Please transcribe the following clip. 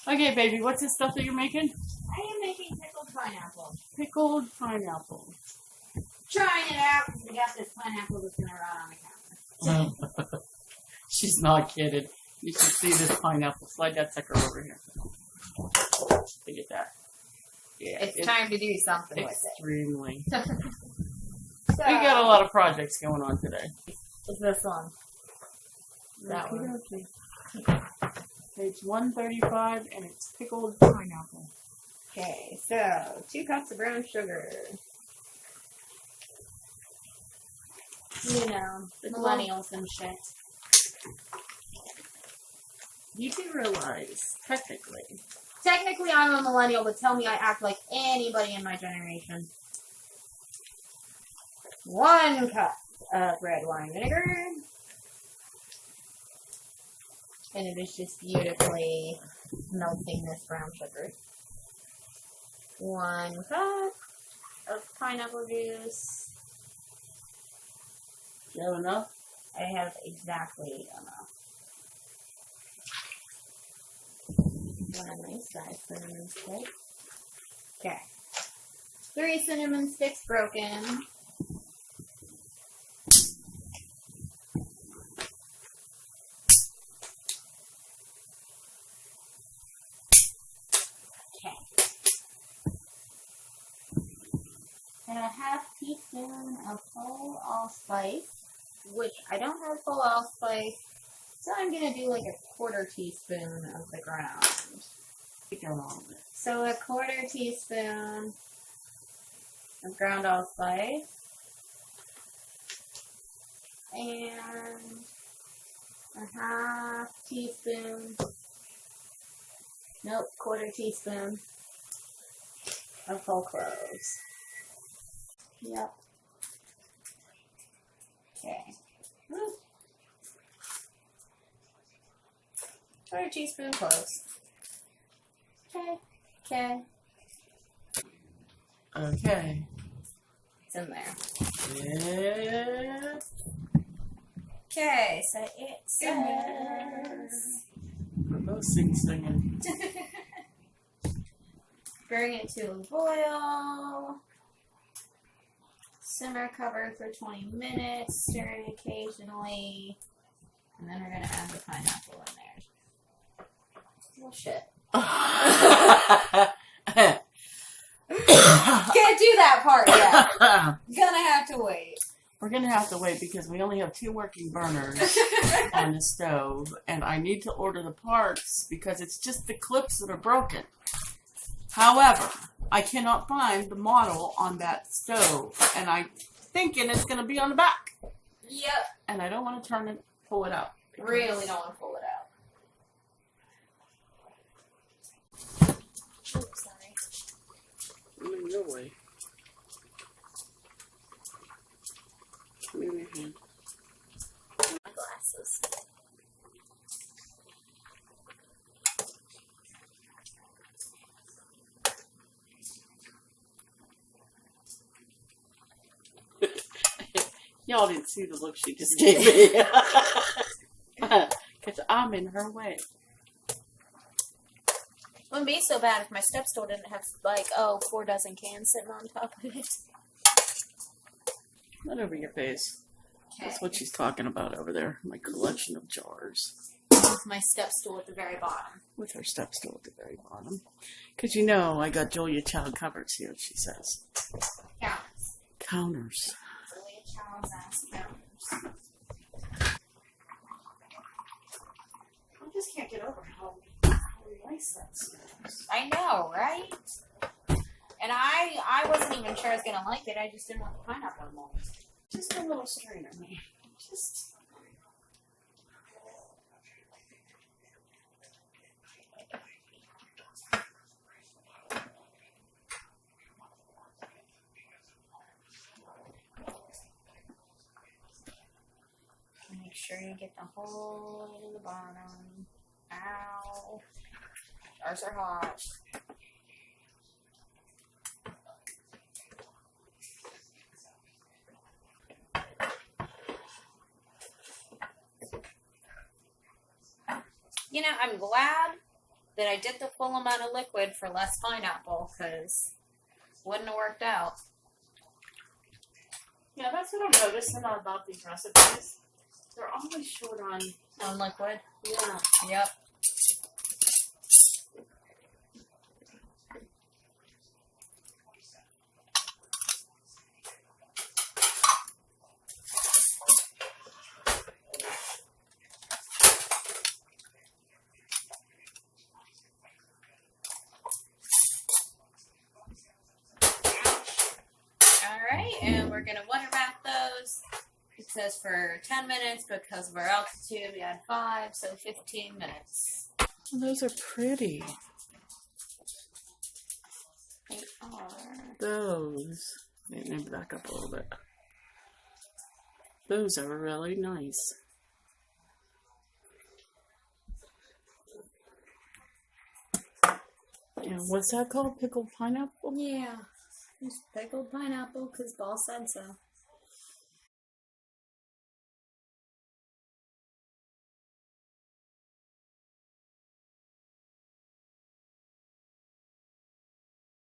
Okay, baby, what's this stuff that you're making? I am making pickled pineapple. Pickled pineapple. Trying it out because we got this pineapple that's gonna rot on the counter. She's not kidding. You should see this pineapple. Slide that sucker over here. Look at that. Yeah, It's time to do something with extremely. it. So, We got a lot of projects going on today. it's this one. That Okay, one. okay. Page 135, and it's pickled pineapple. Okay, so 2 cups of brown sugar. You know, the millennials and shit. You do realize, technically, I'm a millennial, but tell me I act like anybody in my generation. 1 cup of red wine vinegar. And it is just beautifully melting this brown sugar. 1 cup of pineapple juice. you have enough? I have exactly enough. 1 nice size cinnamon stick. Okay. 3 cinnamon sticks broken. Okay. And a 1/2 teaspoon of whole allspice, which I don't have whole allspice, so I'm going to do like a 1/4 teaspoon of the ground. So a 1/4 teaspoon of ground allspice and a 1/2 teaspoon, nope, 1/4 teaspoon of whole cloves. Yep. Okay. 1/4 teaspoon cloves. Okay. Okay. Okay. It's in there. Yeah. Okay, so it says We're both singing. bring it to a boil. Simmer cover for 20 minutes. Stir it occasionally. And then we're going to add the pineapple in there. Oh, shit. Can't do that part yet. Gonna have to wait. We're going to have to wait because we only have 2 working burners on the stove. And I need to order the parts because it's just the clips that are broken. However, I cannot find the model on that stove. And I'm thinking it's going to be on the back. Yep. And I don't want to pull it out. Really don't want to pull it out. Oops, sorry. I'm in your way. Come in your hand. My glasses. Y'all didn't see the look she just gave me. Because I'm in her way. Wouldn't be so bad if my step stool didn't have, like, 4 dozen cans sitting on top of it. Not over your face. Okay. That's what she's talking about over there. My collection of jars. With my step stool at the very bottom. With her step stool at the very bottom. Because you know I got Julia Child covers here, she says. Counters. Counters. Julia Child's ass counters. I just can't get over how nice that smells. I know, right? And I wasn't even sure I was gonna like it. I just didn't want the pineapple in it. Just a little strainer, man. Just. Make sure you get the whole way to the bottom. Ow. Jars are hot. You know, I'm glad that I did the full amount of liquid for less pineapple, because wouldn't have worked out. Yeah, that's what I'm noticing about these recipes. They're always short on liquid? Yeah. Yep. Alright, and we're going to water bath those. It says for 10 minutes because of our altitude. We had 5, so 15 minutes. Those are pretty. They are. Those. Let me back up a little bit. Those are really nice. And what's that called? Pickled pineapple? Yeah. Just pickled pineapple because Ball said so.